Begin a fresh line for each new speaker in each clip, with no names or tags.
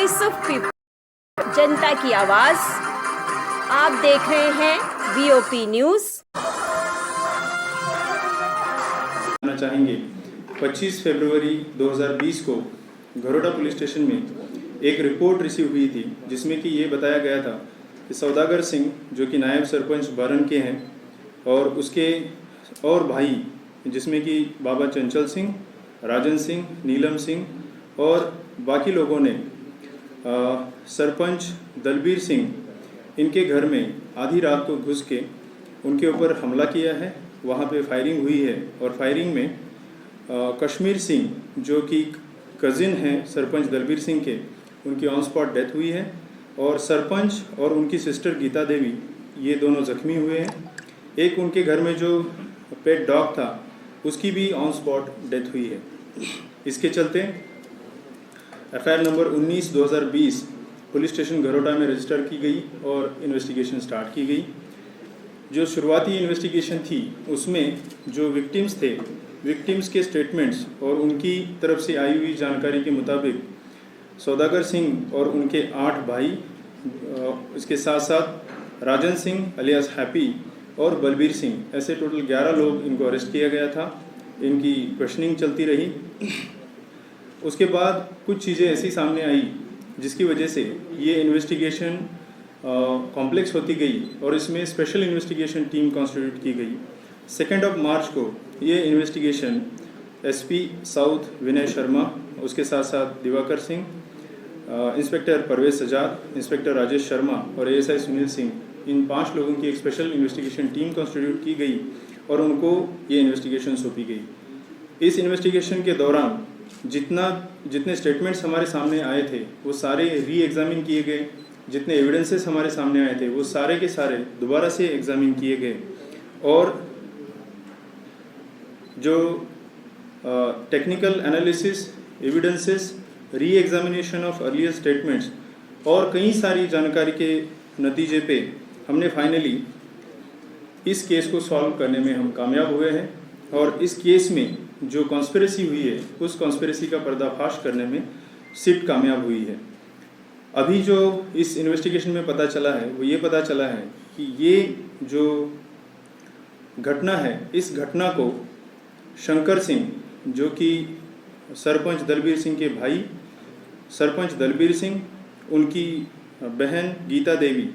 Voice of people, जनता की आवाज। आप देख रहे हैं वीओपी न्यूज।
चाहेंगे 25 फरवरी 2020 को घरोटा पुलिस स्टेशन में एक रिपोर्ट रिसीव हुई थी, जिसमें कि ये बताया गया था कि सौदागर सिंह, जो कि नायब सरपंच बारन के हैं, और उसके और भाई जिसमें कि बाबा चंचल सिंह, राजन सिंह, नीलम सिंह और बाकी लोगों ने सरपंच दलबीर सिंह, इनके घर में आधी रात को घुस के उनके ऊपर हमला किया है। वहाँ पे फायरिंग हुई है और फायरिंग में कश्मीर सिंह, जो कि कज़िन हैं सरपंच दलबीर सिंह के, उनकी ऑन स्पॉट डेथ हुई है और सरपंच और उनकी सिस्टर गीता देवी, ये दोनों ज़ख्मी हुए हैं। एक उनके घर में जो पेट डॉग था, उसकी भी ऑन स्पॉट डेथ हुई है। इसके चलते FIR number 19/2020 police station Gharota में रजिस्टर की गई और इन्वेस्टिगेशन स्टार्ट की गई। जो शुरुआती इन्वेस्टिगेशन थी उसमें जो विक्टिम्स थे, विक्टिम्स के स्टेटमेंट्स और उनकी तरफ से आई हुई जानकारी के मुताबिक सौदागर सिंह और उनके 8 भाई, इसके साथ साथ राजन सिंह अलियास हैप्पी और बलबीर सिंह, ऐसे टोटल 11 लोग इनको अरेस्ट किया गया था। इनकी क्वेश्चनिंग चलती रही। उसके बाद कुछ चीज़ें ऐसी सामने आई जिसकी वजह से ये इन्वेस्टिगेशन कॉम्प्लेक्स होती गई और इसमें स्पेशल इन्वेस्टिगेशन टीम कॉन्स्टिट्यूट की गई। 2 मार्च को ये investigation SP south Vinay Sharma, उसके साथ साथ दिवाकर सिंह, इंस्पेक्टर परवेज सजाद, इंस्पेक्टर राजेश शर्मा और एएसआई सुनील सिंह, इन 5 लोगों की एक स्पेशल इन्वेस्टिगेशन टीम कॉन्स्टिट्यूट की गई और उनको ये इन्वेस्टिगेशन सौंपी गई। इस इन्वेस्टिगेशन के दौरान जितने स्टेटमेंट्स हमारे सामने आए थे वो सारे री एग्जामिन किए गए। जितने एविडेंसेस हमारे सामने आए थे वो सारे के सारे दोबारा से एग्जामिन किए गए और जो technical analysis, evidences, re examination of earlier statements और कई सारी जानकारी के नतीजे पे हमने फाइनली इस केस को सॉल्व करने में हम कामयाब हुए हैं और इस केस में जो कॉन्स्पिरेसी हुई है उस कॉन्स्पिरेसी का पर्दाफाश करने में सिट कामयाब हुई है। अभी जो इस इन्वेस्टिगेशन में पता चला है वो ये पता चला है कि ये जो घटना है, इस घटना को शंकर सिंह, जो कि सरपंच दलबीर सिंह के भाई, सरपंच दलबीर सिंह, उनकी बहन गीता देवी,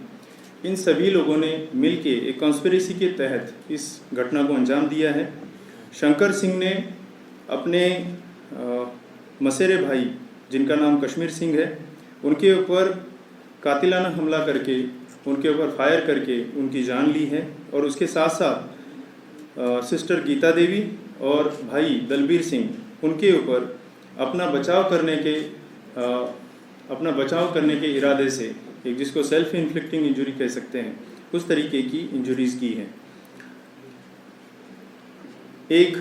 इन सभी लोगों ने मिलके एक कॉन्स्पिरेसी के तहत इस घटना को अंजाम दिया है। शंकर सिंह ने अपने मसेरे भाई, जिनका नाम कश्मीर सिंह है, उनके ऊपर कातिलाना हमला करके, उनके ऊपर फायर करके उनकी जान ली है और उसके साथ साथ सिस्टर गीता देवी और भाई दलबीर सिंह, उनके ऊपर अपना बचाव करने के इरादे से, एक जिसको सेल्फ इन्फ्लिक्टिंग इंजरी कह सकते हैं, उस तरीके की इंजरीज की है। एक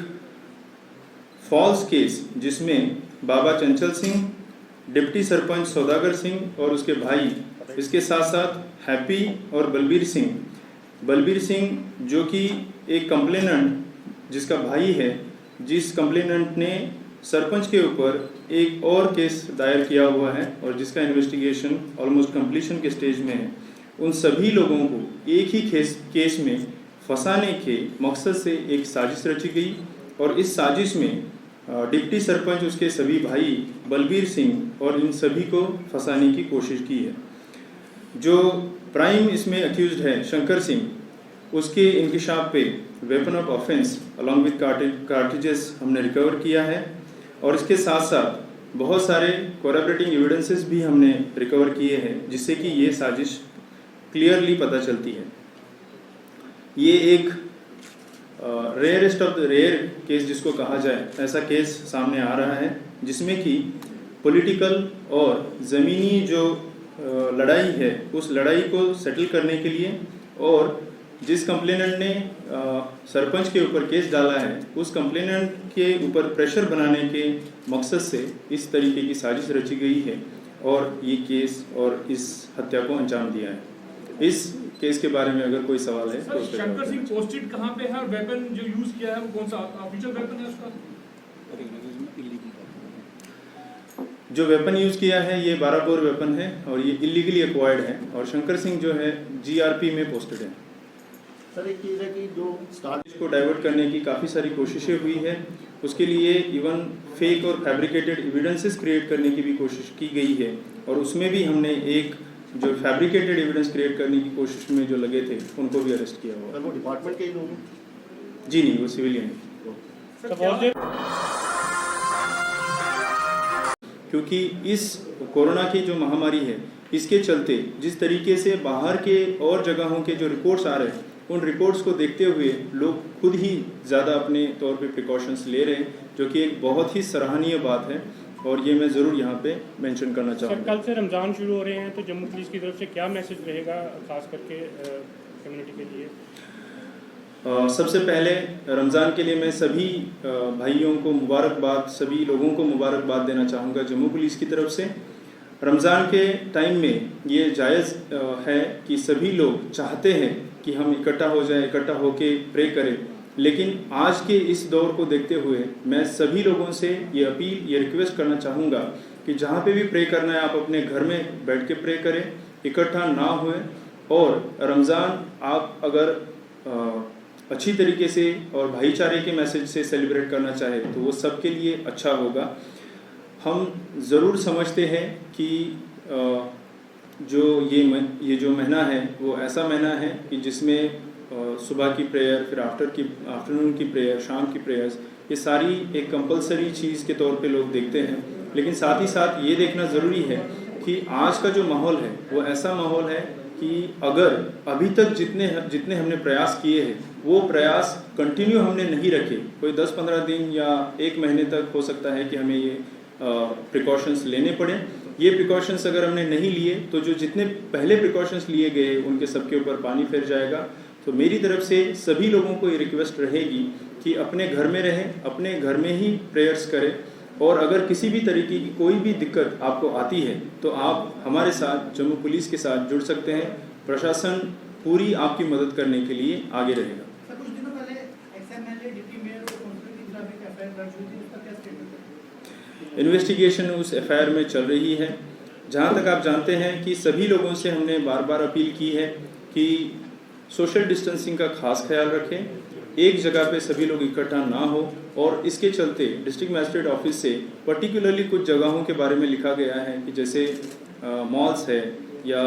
फॉल्स केस जिसमें बाबा चंचल सिंह, डिप्टी सरपंच सौदागर सिंह और उसके भाई, इसके साथ साथ हैप्पी और बलबीर सिंह जो कि एक कंप्लेनेंट जिसका भाई है, जिस कंप्लेनेंट ने सरपंच के ऊपर एक और केस दायर किया हुआ है और जिसका इन्वेस्टिगेशन ऑलमोस्ट कंप्लीशन के स्टेज में है, उन सभी लोगों को एक ही केस में फंसाने के मकसद से एक साजिश रची गई और इस साजिश में डिप्टी सरपंच, उसके सभी भाई बलबीर सिंह और इन सभी को फंसाने की कोशिश की है। जो प्राइम इसमें अक्यूज्ड है शंकर सिंह, उसके इंकिशाफ पे weapon of offence along with cartridges हमने रिकवर किया है और इसके साथ साथ बहुत सारे कोरैबोरेटिंग एविडेंसेस भी हमने रिकवर किए हैं, जिससे कि ये साजिश क्लियरली पता चलती है। ये एक rarest of the rare case जिसको कहा जाए, ऐसा केस सामने आ रहा है जिसमें कि पॉलिटिकल और ज़मीनी जो लड़ाई है उस लड़ाई को सेटल करने के लिए और जिस कंप्लेनेंट ने सरपंच के ऊपर केस डाला है उस कंप्लेनेंट के ऊपर प्रेशर बनाने के मकसद से इस तरीके की साजिश रची गई है और ये केस और इस हत्या को अंजाम दिया है। इस केस के बारे में अगर कोई सवाल है तो
शंकर सिंह पोस्टेड कहाँ पे है और वेपन जो यूज किया है वो कौन सा ऑफिशियल वेपन है उसका?
जो वेपन यूज़ किया है ये 12 बोर वेपन है और ये इलीगली एक्वायर्ड है और शंकर सिंह जो है जीआरपी में पोस्टेड है।
सर एक चीज़ है कि जो स्टार्ट
इसको डाइवर्ट करने की काफ़ी सारी कोशिशें हुई है, उसके लिए इवन फेक और फैब्रिकेटेड एविडेंसेस क्रिएट करने की भी कोशिश की गई है और उसमें भी हमने एक जो फैब्रिकेटेड एविडेंस क्रिएट करने की कोशिश में जो लगे थे उनको भी अरेस्ट किया हुआ
सर वो डिपार्टमेंट के ही लोग हैं?
जी नहीं, वो सिविलियन है। क्योंकि इस कोरोना की जो महामारी है इसके चलते जिस तरीके से बाहर के और जगहों के जो रिपोर्ट्स आ रहे हैं उन रिपोर्ट्स को देखते हुए लोग खुद ही ज़्यादा अपने तौर पे प्रिकॉशंस ले रहे हैं, जो कि एक बहुत ही सराहनीय बात है और ये मैं ज़रूर यहाँ पे मेंशन करना चाहूँगा।
सर कल से रमज़ान शुरू हो रहे हैं तो जम्मू पुलिस की तरफ से क्या मैसेज रहेगा खास करके कम्युनिटी के लिए?
सबसे पहले रमज़ान के लिए मैं सभी भाइयों को मुबारकबाद, सभी लोगों को मुबारकबाद देना चाहूँगा जम्मू पुलिस की तरफ से। रमज़ान के टाइम में ये जायज़ है कि सभी लोग चाहते हैं कि हम इकट्ठा हो जाएं, इकट्ठा होके प्रे करें, लेकिन आज के इस दौर को देखते हुए मैं सभी लोगों से ये अपील, ये रिक्वेस्ट करना चाहूँगा कि जहाँ पे भी प्रे करना है आप अपने घर में बैठ के प्रे करें, इकट्ठा ना हुए। और रमज़ान आप अगर अच्छी तरीके से और भाईचारे के मैसेज से सेलिब्रेट करना चाहे तो वो सबके लिए अच्छा होगा। हम ज़रूर समझते हैं कि जो ये जो महीना है वो ऐसा महीना है कि जिसमें सुबह की प्रेयर, फिर आफ्टरनून की प्रेयर, शाम की प्रेयर्स, ये सारी एक कंपलसरी चीज़ के तौर पे लोग देखते हैं, लेकिन साथ ही साथ ये देखना ज़रूरी है कि आज का जो माहौल है वो ऐसा माहौल है कि अगर अभी तक जितने हमने प्रयास किए हैं वो प्रयास कंटिन्यू हमने नहीं रखे, कोई 10-15 दिन या 1 महीने तक हो सकता है कि हमें ये प्रिकॉशंस लेने पड़े। ये प्रिकॉशंस अगर हमने नहीं लिए तो जो जितने पहले प्रिकॉशंस लिए गए उनके सबके ऊपर पानी फिर जाएगा। तो मेरी तरफ से सभी लोगों को ये रिक्वेस्ट रहेगी कि अपने घर में रहें, अपने घर में ही प्रेयर्स करें और अगर किसी भी तरीके की कोई भी दिक्कत आपको आती है तो आप हमारे साथ, जम्मू पुलिस के साथ जुड़ सकते हैं। प्रशासन पूरी आपकी मदद करने के लिए आगे रहेगा।
सर कुछ दिनों पहले एक्स-एमएलए डिप्टी मेयर और काउंसिलर के खिलाफ एक एफआईआर दर्ज हुई थी, उसका क्या स्टेटमेंट है?
इन्वेस्टिगेशन उस एफआईआर में चल रही है। जहां तक आप जानते हैं कि सभी लोगों से हमने बार बार अपील की है कि सोशल डिस्टेंसिंग का खास ख्याल रखें, एक जगह पे सभी लोग इकट्ठा ना हो और इसके चलते डिस्ट्रिक्ट मजिस्ट्रेट ऑफिस से पर्टिकुलरली कुछ जगहों के बारे में लिखा गया है कि जैसे मॉल्स है या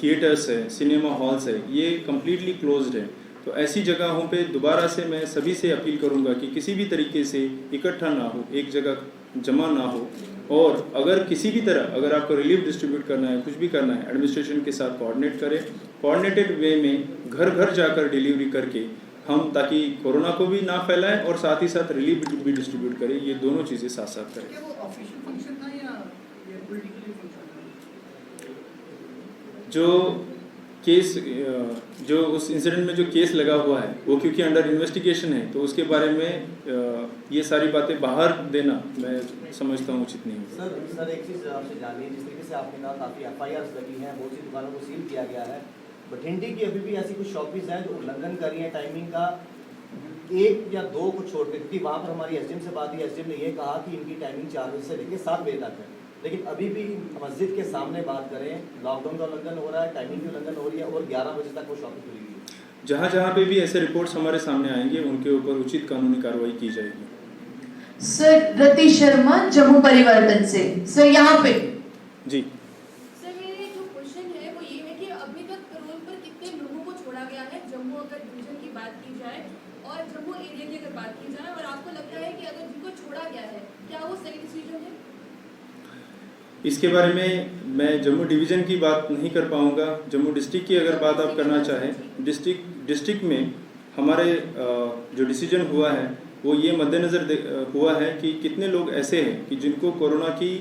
थिएटर्स है, सिनेमा हॉल्स है, ये कम्प्लीटली क्लोज्ड है। तो ऐसी जगहों पे दोबारा से मैं सभी से अपील करूंगा कि किसी भी तरीके से इकट्ठा ना हो, एक जगह जमा ना हो और अगर किसी भी तरह अगर आपको रिलीफ डिस्ट्रीब्यूट करना है, कुछ भी करना है, एडमिनिस्ट्रेशन के साथ कोऑर्डिनेट करें, कोऑर्डिनेटेड वे में घर घर जाकर डिलीवरी करके हम ताकि कोरोना को भी ना फैलाएं और साथ ही साथ रिलीफ भी डिस्ट्रीब्यूट करें, ये दोनों चीज़ें साथ साथ करें।
क्या वो ऑफिशियल फंक्शन था या ये पॉलिटिकल फंक्शन था?
जो केस जो उस इंसिडेंट में जो केस लगा हुआ है वो क्योंकि अंडर इन्वेस्टिगेशन है तो उसके बारे में ये सारी बातें बाहर देना मैं समझता हूँ उचित नहीं है।
सर एक चीज़ आपसे जाननी है, जिस तरीके से आपने कहा काफ़ी एफआईआर लगी हैं, बहुत सी दुकानों को सील किया गया है, बठिंडी की अभी भी ऐसी कुछ शॉपिस हैं जो उल्लंघन कर रही हैं टाइमिंग का, 1 या 2 को छोड़ के, क्योंकि वहाँ पर हमारी एसडीएम से बात हुई, एसडीएम ने ये कहा कि इनकी टाइमिंग 4 बजे से लेकर 7 बजे तक है, लेकिन अभी भी मस्जिद के सामने बात करें, लॉकडाउन का उल्लंघन हो रहा है, टाइमिंग की उल्लंघन हो रही है और 11 बजे तक वो शॉपिंग खुली हुई है।
जहाँ जहाँ पे भी ऐसे रिपोर्ट्स हमारे सामने आएंगे उनके ऊपर उचित कानूनी कार्रवाई की जाएगी।
सर रति शर्मा जम्मू परिवर्तन से। सर यहाँ पे
जी
सर मेरे जो क्वेश्चन है वो ये है कि अभी तक पैरोल पर कितने लोगों को छोड़ा गया है जम्मू अगर डिवीजन की बात की जाए और जम्मू एरिया की अगर बात की जाए, और आपको लगता है कि अगर जिनको छोड़ा गया है क्या वो सही डिसीजन है?
इसके बारे में मैं जम्मू डिवीज़न की बात नहीं कर पाऊंगा। जम्मू डिस्ट्रिक्ट की अगर बात आप करना चाहें, डिस्ट्रिक्ट में हमारे जो डिसीजन हुआ है वो ये मद्देनज़र हुआ है कि कितने लोग ऐसे हैं कि जिनको कोरोना की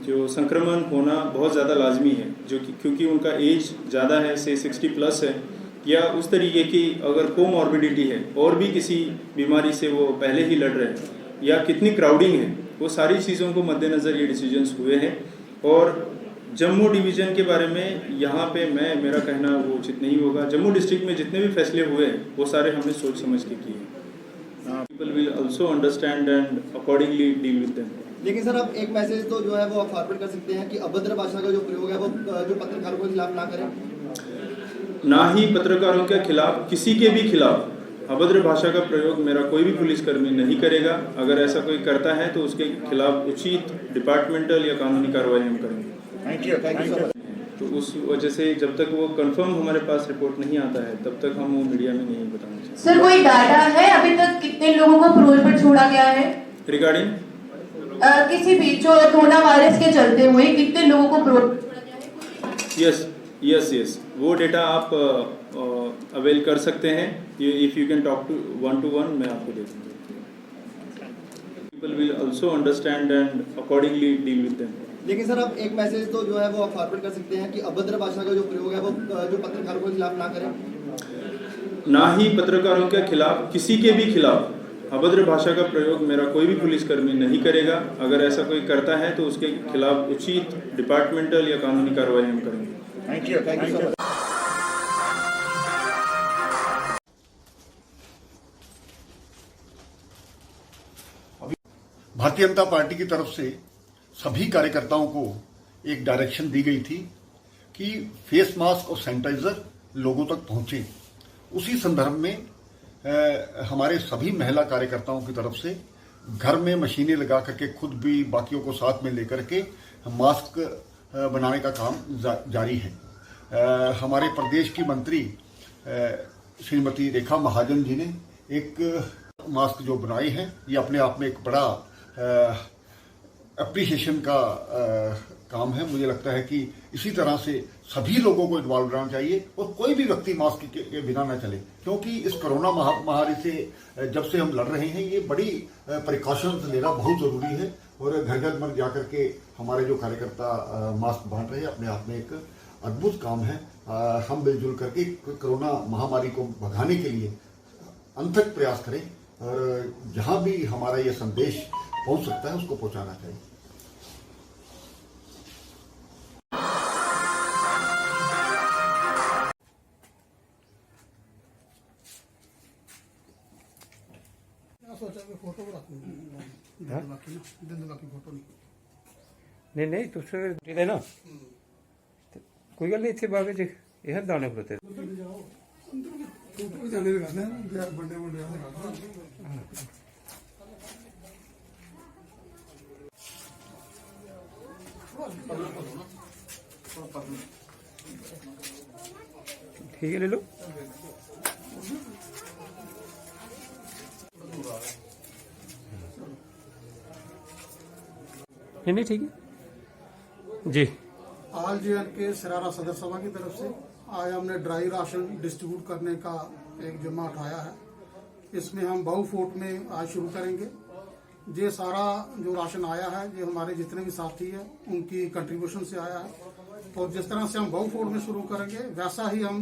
जो संक्रमण होना बहुत ज़्यादा लाजमी है, जो कि क्योंकि उनका एज ज़्यादा है, से 60+ है, या उस तरीके की अगर कोमॉर्बिडिटी है और भी किसी बीमारी से वो पहले ही लड़ रहे हैं, या कितनी क्राउडिंग है, वो सारी चीज़ों को मद्देनज़र ये डिसीजंस हुए हैं। और जम्मू डिवीज़न के बारे में यहाँ पे मेरा कहना वो उचित नहीं होगा। जम्मू डिस्ट्रिक्ट में जितने भी फैसले हुए हैं वो सारे हमने सोच समझ के किए हैं। People will also understand and accordingly deal with them.
लेकिन सर अब एक मैसेज तो जो है वो आप फॉरवर्ड कर सकते हैं कि अभद्र भाषा का जो प्रयोग है वो जो पत्रकारों के खिलाफ ना करें।
ना ही पत्रकारों के खिलाफ, किसी के भी खिलाफ अभद्र भाषा का प्रयोग मेरा कोई भी पुलिसकर्मी नहीं करेगा। अगर ऐसा कोई करता है तो उसके खिलाफ उचित डिपार्टमेंटल या कानूनी कार्रवाई हम करेंगे।
Thank you sir.
तो उस वजह से जब तक वो कंफर्म हमारे पास रिपोर्ट नहीं आता है तब तक हम वो मीडिया में नहीं बताना चाहते।
सर कोई डाटा है अभी तक कितने लोगों को पैरोल पर छोड़ा गया है?
रिगार्डिंग
किसी भी जो कोरोना वायरस के चलते हुए कितने लोगों को पैरोल पर
छोड़ा गया है, कोई भी
यस वो डेटा आप अवेल कर सकते हैं। If you can talk to 1-to-1 मैं आपको दे दूंगा। People will also understand and accordingly deal with them.
लेकिन सर अब एक मैसेज तो जो है वो आप फॉरवर्ड कर सकते हैं कि अभद्र भाषा का जो प्रयोग है वो जो पत्रकारों के खिलाफ ना करें।
ना ही पत्रकारों के खिलाफ, किसी के भी खिलाफ अभद्र भाषा का प्रयोग मेरा कोई भी पुलिसकर्मी नहीं करेगा। अगर ऐसा कोई करता है तो उसके खिलाफ उचित डिपार्टमेंटल या कानूनी कार्रवाई हम करेंगे।
Thank you sir.
Bharatiya Janata party की तरफ से सभी कार्यकर्ताओं को एक डायरेक्शन दी गई थी कि फेस मास्क और सैनिटाइजर लोगों तक पहुंचे। उसी संदर्भ में हमारे सभी महिला कार्यकर्ताओं की तरफ से घर में मशीनें लगा करके खुद भी बाकियों को साथ में लेकर के मास्क बनाने का काम जारी है। हमारे प्रदेश की मंत्री श्रीमती रेखा महाजन जी ने एक मास्क जो बनाए हैं, ये अपने आप में एक बड़ा एप्रिसिएशन का काम है। मुझे लगता है कि इसी तरह से सभी लोगों को इन्वॉल्व रहना चाहिए और कोई भी व्यक्ति मास्क के बिना न चले, क्योंकि इस कोरोना महामारी से जब से हम लड़ रहे हैं ये बड़ी प्रिकॉशंस लेना बहुत जरूरी है। और घर घर में जाकर के हमारे जो कार्यकर्ता मास्क बांट रहे हैं अपने आप में एक अद्भुत काम है। हम मिलजुल करके कोरोना महामारी को भगाने के लिए अनथक प्रयास करें और जहां भी हमारा ये संदेश पहुंच सकता है उसको पहुंचाना चाहिए।
सोचा कि फोटो बाकी फोटो
नहीं नहीं तुझे देना कोई गल नहीं इतने बाग च यह दाने खड़ोते ठीक है ले लो। नहीं ठीक है जी।
आल जीवन के सरारा सदर सभा की तरफ से आज हमने ड्राई राशन डिस्ट्रीब्यूट करने का एक जिम्मा उठाया है। इसमें हम बाऊ फोर्ट में आज शुरू करेंगे। ये सारा जो राशन आया है ये हमारे जितने भी साथी हैं उनकी कंट्रीब्यूशन से आया है। और जिस तरह से हम बाऊ फोर्ट में शुरू करेंगे वैसा ही हम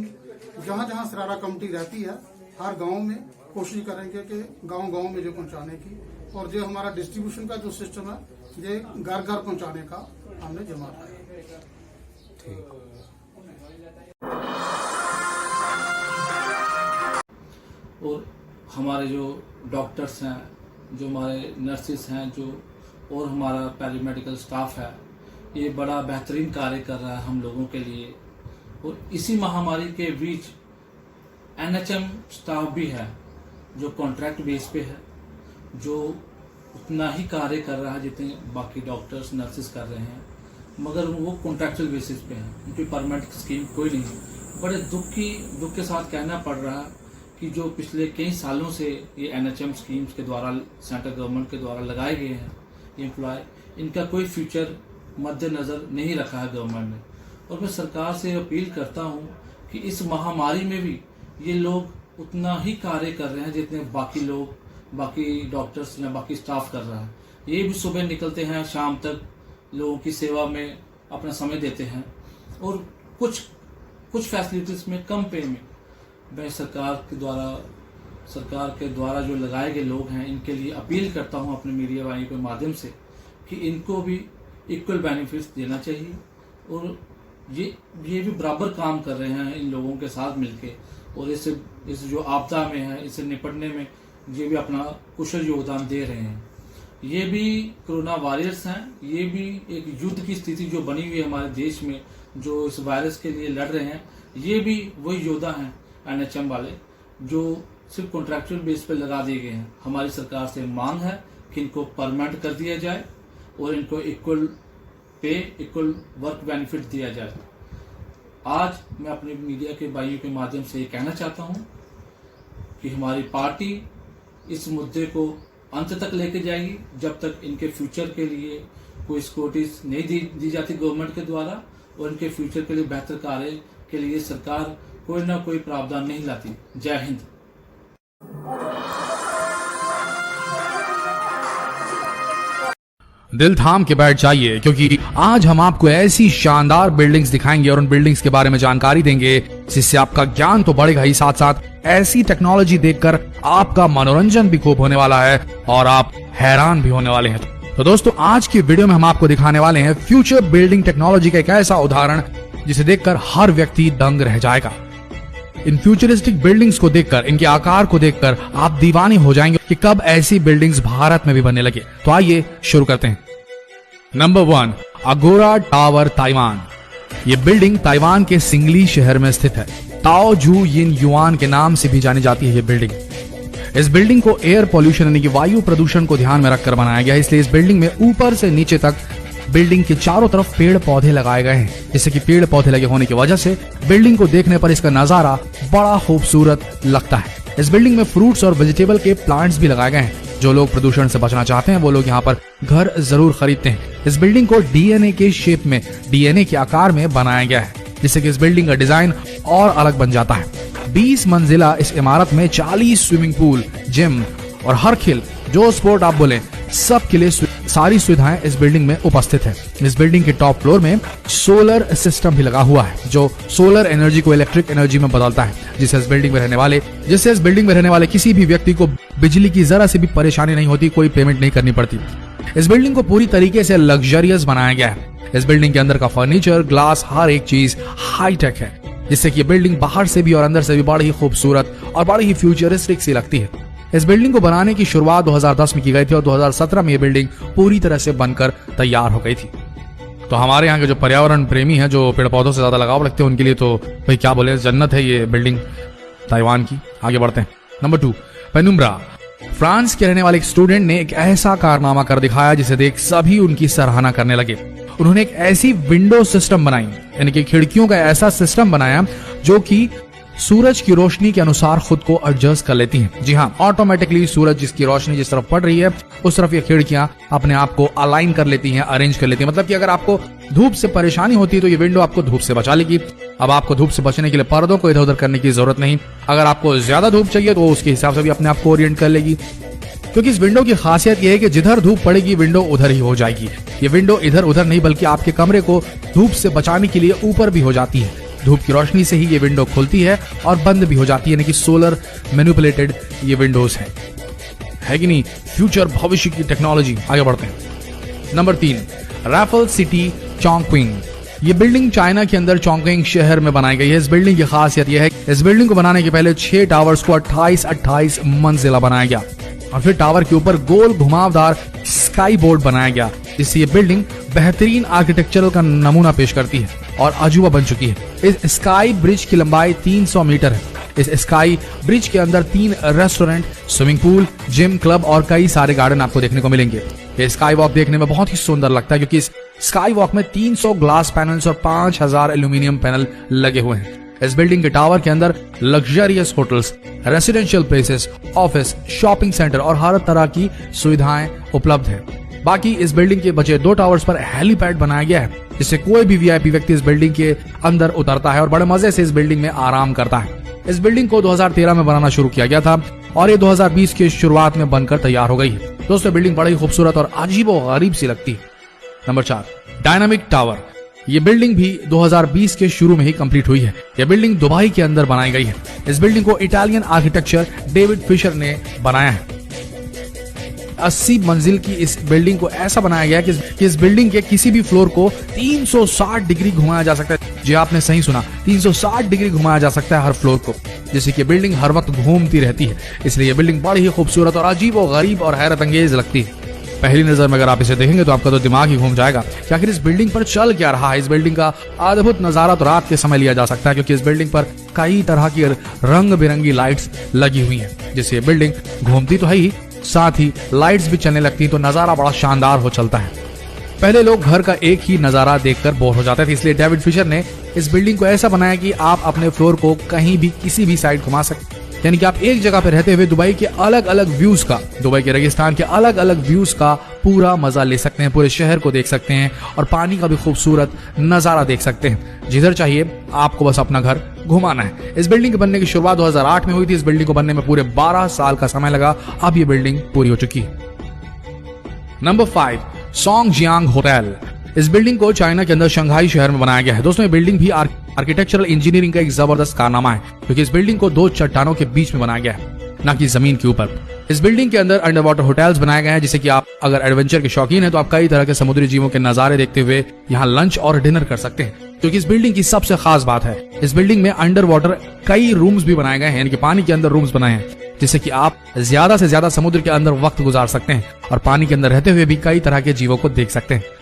जहां जहां सरारा कमेटी रहती है हर गांव में कोशिश करेंगे कि गांव में जो पहुंचाने की। और जो हमारा डिस्ट्रीब्यूशन का जो सिस्टम है ये घर घर पहुंचाने का हमने जमा किया।
और हमारे जो डॉक्टर्स हैं, जो हमारे नर्सिस हैं, जो और हमारा पैरामेडिकल स्टाफ है, ये बड़ा बेहतरीन कार्य कर रहा है हम लोगों के लिए। और इसी महामारी के बीच एनएचएम स्टाफ भी है जो कॉन्ट्रैक्ट बेस पे है, जो उतना ही कार्य कर रहा है जितने बाकी डॉक्टर्स नर्सिस कर रहे हैं, मगर वो कॉन्ट्रैक्चुअल बेसिस पे है, उनकी परमानेंट स्कीम कोई नहीं है। बड़े दुख के साथ कहना पड़ रहा है कि जो पिछले कई सालों से ये एनएचएम स्कीम्स के द्वारा सेंट्रल गवर्नमेंट के द्वारा लगाए गए हैं एम्प्लॉय, इनका कोई फ्यूचर मद्देनजर नहीं रखा है गवर्नमेंट ने। और मैं सरकार से अपील करता हूँ कि इस महामारी में भी ये लोग उतना ही कार्य कर रहे हैं जितने बाकी लोग, बाकी डॉक्टर्स या बाकी स्टाफ कर रहा है। ये भी सुबह निकलते हैं, शाम तक लोगों की सेवा में अपना समय देते हैं। और कुछ फैसिलिटीज में कम पे में मैं सरकार के द्वारा जो लगाए गए लोग हैं इनके लिए अपील करता हूं अपने मीडिया वाहिनी के माध्यम से कि इनको भी इक्वल बेनिफिट्स देना चाहिए। और ये भी बराबर काम कर रहे हैं इन लोगों के साथ मिलके। और इस जो आपदा में है इससे निपटने में ये भी अपना कुशल योगदान दे रहे हैं। ये भी कोरोना वॉरियर्स हैं, ये भी एक युद्ध की स्थिति जो बनी हुई है हमारे देश में, जो इस वायरस के लिए लड़ रहे हैं, ये भी वही योद्धा हैं NHM वाले जो सिर्फ कॉन्ट्रैक्चुअल बेस पे लगा दिए गए हैं। हमारी सरकार से मांग है कि इनको परमानेंट कर दिया जाए और इनको equal pay, equal work benefit दिया जाए। आज मैं अपने मीडिया के भाइयों के माध्यम से ये कहना चाहता हूँ कि हमारी पार्टी इस मुद्दे को अंत तक लेके जाएगी जब तक इनके फ्यूचर के लिए कोई सिक्योरिटीज नहीं दी जाती गवर्नमेंट के द्वारा, और इनके फ्यूचर के लिए बेहतर कार्य के लिए सरकार कोई ना कोई प्रावधान नहीं लाती। जय हिंद।
दिल थाम के बैठ जाइए, क्योंकि आज हम आपको ऐसी शानदार बिल्डिंग्स दिखाएंगे और उन बिल्डिंग्स के बारे में जानकारी देंगे जिससे आपका ज्ञान तो बढ़ेगा ही, साथ साथ ऐसी टेक्नोलॉजी देखकर आपका मनोरंजन भी खूब होने वाला है और आप हैरान भी होने वाले हैं। तो दोस्तों, आज की वीडियो में हम आपको दिखाने वाले हैं फ्यूचर बिल्डिंग टेक्नोलॉजी का एक ऐसा उदाहरण जिसे देखकर हर व्यक्ति दंग रह जाएगा। इन फ्यूचरिस्टिक बिल्डिंग्स को देखकर, इनके आकार को देखकर आप दीवाने हो जाएंगे कि कब ऐसी बिल्डिंग्स भारत में भी बनने लगे। तो आइए शुरू करते हैं। नंबर 1, अगोरा टावर, ताइवान। ये बिल्डिंग ताइवान के सिंगली शहर में स्थित है। ताओ जू यिन युआन के नाम से भी जानी जाती है ये बिल्डिंग। इस बिल्डिंग को एयर पॉल्यूशन यानी कि वायु प्रदूषण को ध्यान में रखकर बनाया गया है, इसलिए इस बिल्डिंग में ऊपर से नीचे तक बिल्डिंग के चारों तरफ पेड़ पौधे लगाए गए हैं, जिससे कि पेड़ पौधे लगे होने की वजह से बिल्डिंग को देखने पर इसका नजारा बड़ा खूबसूरत लगता है। इस बिल्डिंग में फ्रूट्स और वेजिटेबल के प्लांट्स भी लगाए गए हैं। जो लोग प्रदूषण से बचना चाहते हैं वो लोग यहाँ पर घर जरूर खरीदते हैं। इस बिल्डिंग को DNA के शेप में, DNA के आकार में बनाया गया है, जिससे कि इस बिल्डिंग का डिजाइन और अलग बन जाता है। 20 मंजिला इस इमारत में 40 स्विमिंग पूल, जिम और हर खेल जो स्पोर्ट आप बोले सब के लिए सारी सुविधाएं इस बिल्डिंग में उपस्थित है। इस बिल्डिंग के टॉप फ्लोर में सोलर सिस्टम भी लगा हुआ है, जो सोलर एनर्जी को इलेक्ट्रिक एनर्जी में बदलता है, जिससे इस बिल्डिंग में रहने वाले किसी भी व्यक्ति को बिजली की जरा से भी परेशानी नहीं होती, कोई पेमेंट नहीं करनी पड़ती। इस बिल्डिंग को पूरी तरीके से लग्जरियस बनाया गया है। इस बिल्डिंग के अंदर का फर्नीचर, ग्लास, हर एक चीज हाईटेक है, जिससे कि बिल्डिंग बाहर से भी और अंदर से भी बड़ी ही खूबसूरत और बड़ी ही फ्यूचरिस्टिक सी लगती है। इस बिल्डिंग को बनाने की शुरुआत 2010 में की गई थी और 2017 में ये बिल्डिंग पूरी तरह से बनकर तैयार हो गई थी। तो हमारे यहाँ के जो पर्यावरण प्रेमी हैं, जो पेड़ पौधों से ज्यादा लगाव रखते हैं, उनके लिए तो भाई क्या बोले, जन्नत है ये बिल्डिंग ताइवान की। आगे बढ़ते हैं। Number 2, penumbra. फ्रांस के रहने वाले एक स्टूडेंट ने एक ऐसा कारनामा कर दिखाया जिसे देख सभी उनकी सराहना करने लगे। उन्होंने एक ऐसी विंडो सिस्टम बनाई, यानी कि खिड़कियों का ऐसा सिस्टम बनाया जो कि सूरज की रोशनी के अनुसार खुद को एडजस्ट कर लेती हैं। जी हाँ, ऑटोमेटिकली सूरज जिसकी रोशनी जिस तरफ पड़ रही है उस तरफ ये खिड़कियां अपने आप को अलाइन कर लेती हैं, अरेंज कर लेती हैं। मतलब कि अगर आपको धूप से परेशानी होती है तो ये विंडो आपको धूप से बचा लेगी। अब आपको धूप से बचने के लिए पर्दों को इधर उधर करने की जरूरत नहीं। अगर आपको ज्यादा धूप चाहिए तो उसके हिसाब से भी अपने आप को ओरिएंट कर लेगी, क्योंकि इस विंडो की खासियत यह है कि जिधर धूप पड़ेगी विंडो उधर ही हो जाएगी। ये विंडो इधर उधर नहीं बल्कि आपके कमरे को धूप से बचाने के लिए ऊपर भी हो जाती है। धूप की रोशनी से ही ये विंडो खुलती है और बंद भी हो जाती है, यानी कि सोलर मैनिपुलेटेड ये विंडोज है कि नहीं। फ्यूचर, भविष्य की टेक्नोलॉजी। आगे बढ़ते हैं। Number 3, Raffles City, Chongqing. ये बिल्डिंग चाइना के अंदर चोंगक्विंग शहर में बनाई गई है। इस बिल्डिंग की खासियत यह है, इस बिल्डिंग को बनाने के पहले 6 टावर्स को 28 मंजिला बनाया गया और फिर टावर के ऊपर गोल घुमावदार स्काई बोर्ड बनाया गया, जिससे ये बिल्डिंग बेहतरीन आर्किटेक्चरल का नमूना पेश करती है और अजूबा बन चुकी है। इस स्काई ब्रिज की लंबाई 300 मीटर है। इस स्काई ब्रिज के अंदर 3 restaurant, swimming pool, gym, club और कई सारे गार्डन आपको देखने को मिलेंगे। ये स्काई वॉक देखने में बहुत ही सुंदर लगता है, क्योंकि इस स्काई वॉक में 300 ग्लास पैनल्स और 5000 एल्यूमिनियम पैनल लगे हुए हैं। इस बिल्डिंग के टावर के अंदर luxurious hotels, residential places, office, shopping centre और हर तरह की सुविधाएं उपलब्ध है। बाकी इस बिल्डिंग के बचे 2 टावर्स पर हेलीपैड बनाया गया है, जिससे कोई भी वीआईपी व्यक्ति इस बिल्डिंग के अंदर उतरता है और बड़े मजे से इस बिल्डिंग में आराम करता है। इस बिल्डिंग को 2013 में बनाना शुरू किया गया था और ये 2020 की शुरुआत में बनकर तैयार हो गई है। दोस्तों, बिल्डिंग बड़ी खूबसूरत और अजीबोगरीब सी लगती है। Number 4, dynamic tower. ये बिल्डिंग भी 2020 के शुरू में ही कंप्लीट हुई है। यह बिल्डिंग दुबई के अंदर बनाई गई है। इस बिल्डिंग को इटालियन आर्किटेक्चर डेविड फिशर ने बनाया है। 80 मंजिल की इस बिल्डिंग को ऐसा बनाया गया कि इस बिल्डिंग के किसी भी फ्लोर को 360 डिग्री घुमाया जा सकता है। जी आपने सही सुना, 360 डिग्री घुमाया जा सकता है हर फ्लोर को, जिससे कि बिल्डिंग हर वक्त घूमती रहती है। इसलिए यह बिल्डिंग बड़ी ही खूबसूरत और अजीब और गरीब और हैरत अंगेज लगती है। पहली नजर में अगर आप इसे देखेंगे तो आपका तो दिमाग ही घूम जाएगा कि आखिर इस बिल्डिंग पर चल क्या रहा है। इस बिल्डिंग का अद्भुत नजारा तो रात के समय लिया जा सकता है, क्योंकि इस बिल्डिंग पर कई तरह की रंग बिरंगी लाइट्स लगी हुई हैं, जिससे ये बिल्डिंग घूमती तो है ही, साथ ही लाइट्स भी चलने लगती तो नजारा बड़ा शानदार हो चलता है। पहले लोग घर का एक ही नजारा देखकर बोर हो जाते थे, इसलिए डेविड फिशर ने इस बिल्डिंग को ऐसा बनाया कि आप अपने फ्लोर को कहीं भी किसी भी साइड घुमा सकते, यानी कि आप एक जगह पर रहते हुए दुबई के अलग अलग व्यूज का, दुबई के रेगिस्तान के अलग अलग व्यूज का पूरा मजा ले सकते हैं, पूरे शहर को देख सकते हैं और पानी का भी खूबसूरत नजारा देख सकते हैं। जिधर चाहिए आपको बस अपना घर घुमाना है। इस बिल्डिंग के बनने की शुरुआत 2008 में हुई थी। इस बिल्डिंग को बनने में पूरे 12 साल का समय लगा। अब ये बिल्डिंग पूरी हो चुकी है। Number 5, Songjiang hotel. इस बिल्डिंग को चाइना के अंदर शंघाई शहर में बनाया गया है। दोस्तों, ये बिल्डिंग भी आर्किटेक्चरल इंजीनियरिंग का एक जबरदस्त कारनामा है, क्योंकि इस बिल्डिंग को 2 चट्टानों के बीच में बनाया गया है, ना कि जमीन के ऊपर। इस बिल्डिंग के अंदर अंडर वाटर होटल्स बनाए गए हैं, जिससे कि आप अगर एडवेंचर के शौकीन हैं तो आप कई तरह के समुद्री जीवों के नजारे देखते हुए यहाँ लंच और डिनर कर सकते हैं। क्योंकि इस बिल्डिंग की सबसे खास बात है, इस बिल्डिंग में अंडर वाटर कई रूम्स भी बनाए गए हैं, यानी कि पानी के अंदर रूम्स बनाए हैं, जिससे कि आप ज्यादा से ज्यादा समुद्र के अंदर वक्त गुजार सकते हैं और पानी के अंदर रहते हुए भी कई तरह के जीवों को देख सकते हैं।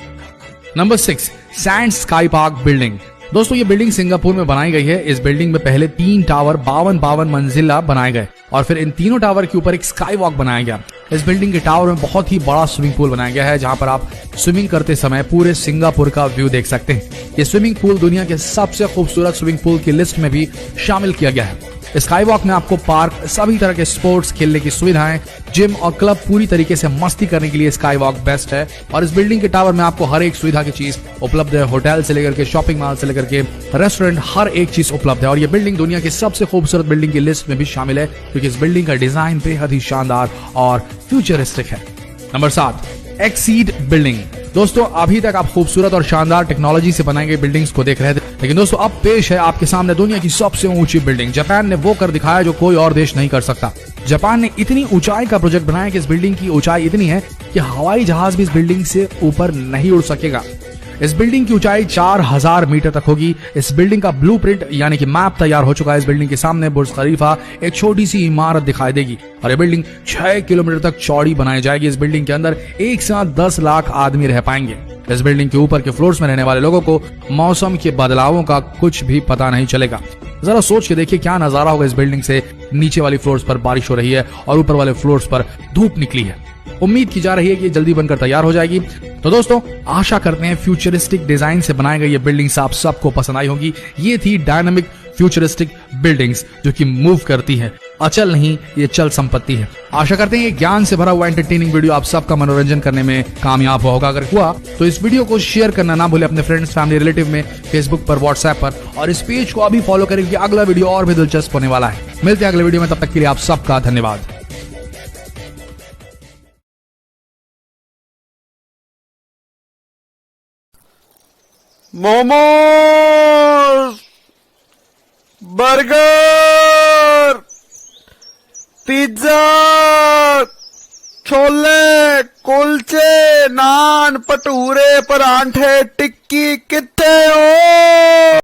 Number 6, sand sky park building. दोस्तों, ये बिल्डिंग सिंगापुर में बनाई गई है। इस बिल्डिंग में पहले 3 टावर 52 मंजिला बनाए गए और फिर इन तीनों टावर के ऊपर एक स्काई वॉक बनाया गया। इस बिल्डिंग के टावर में बहुत ही बड़ा स्विमिंग पूल बनाया गया है, जहां पर आप स्विमिंग करते समय पूरे सिंगापुर का व्यू देख सकते हैं। ये स्विमिंग पूल दुनिया के सबसे खूबसूरत स्विमिंग पूल की लिस्ट में भी शामिल किया गया है। स्काई वॉक में आपको पार्क, सभी तरह के स्पोर्ट्स खेलने की सुविधाएं, जिम और क्लब, पूरी तरीके से मस्ती करने के लिए स्काई वॉक बेस्ट है। और इस बिल्डिंग के टावर में आपको हर एक सुविधा की चीज उपलब्ध है। होटल से लेकर के शॉपिंग मॉल से लेकर के रेस्टोरेंट, हर एक चीज उपलब्ध है। और ये बिल्डिंग दुनिया की सबसे खूबसूरत बिल्डिंग की लिस्ट में भी शामिल है, क्योंकि इस बिल्डिंग का डिजाइन बेहद ही शानदार और फ्यूचरिस्टिक है। Number 7, exceed building. दोस्तों, अभी तक आप खूबसूरत और शानदार टेक्नोलॉजी से बनाई गई बिल्डिंग्स को देख रहे थे, लेकिन दोस्तों अब पेश है आपके सामने दुनिया की सबसे ऊंची बिल्डिंग। जापान ने वो कर दिखाया जो कोई और देश नहीं कर सकता। जापान ने इतनी ऊंचाई का प्रोजेक्ट बनाया कि इस बिल्डिंग की ऊंचाई इतनी है कि हवाई जहाज भी इस बिल्डिंग से ऊपर नहीं उड़ सकेगा। इस बिल्डिंग की ऊंचाई 4000 मीटर तक होगी। इस बिल्डिंग का ब्लूप्रिंट यानी कि मैप तैयार हो चुका है। इस बिल्डिंग के सामने बुर्ज खलीफा, एक छोटी सी इमारत दिखाई देगी और ये बिल्डिंग 6 किलोमीटर तक चौड़ी बनाई जाएगी। इस बिल्डिंग के अंदर एक साथ 10 लाख आदमी रह पाएंगे। इस बिल्डिंग के ऊपर के फ्लोर्स में रहने वाले लोगों को मौसम के बदलावों का कुछ भी पता नहीं चलेगा। जरा सोच के देखिए क्या नजारा होगा। इस बिल्डिंग से नीचे वाली फ्लोर्स पर बारिश हो रही है और ऊपर वाले फ्लोर्स पर धूप निकली है। उम्मीद की जा रही है कि जल्दी बनकर तैयार हो जाएगी। तो दोस्तों, आशा करते हैं फ्यूचरिस्टिक डिजाइन से बनाई गई ये बिल्डिंग्स आप सबको पसंद आई होगी। ये थी डायनामिक फ्यूचरिस्टिक बिल्डिंग्स जो कि मूव करती है, अचल नहीं, ये चल संपत्ति है। आशा करते हैं ये ज्ञान से भरा हुआ एंटरटेनिंग वीडियो आप सबका मनोरंजन करने में कामयाब होगा। अगर हुआ तो इस वीडियो को शेयर करना ना भूले अपने फ्रेंड्स, फैमिली, रिलेटिव में, फेसबुक पर, व्हाट्सएप पर, और इस पेज को अभी फॉलो करें क्योंकि अगला वीडियो और भी दिलचस्प होने वाला है। मिलते हैं अगले वीडियो में, तब तक के लिए आप सबका धन्यवाद।
मोमोज, बर्गर, पिज्जा, छोले, कुलचे, नान, भटूरे, परांठे, टिक्की, कितने हो?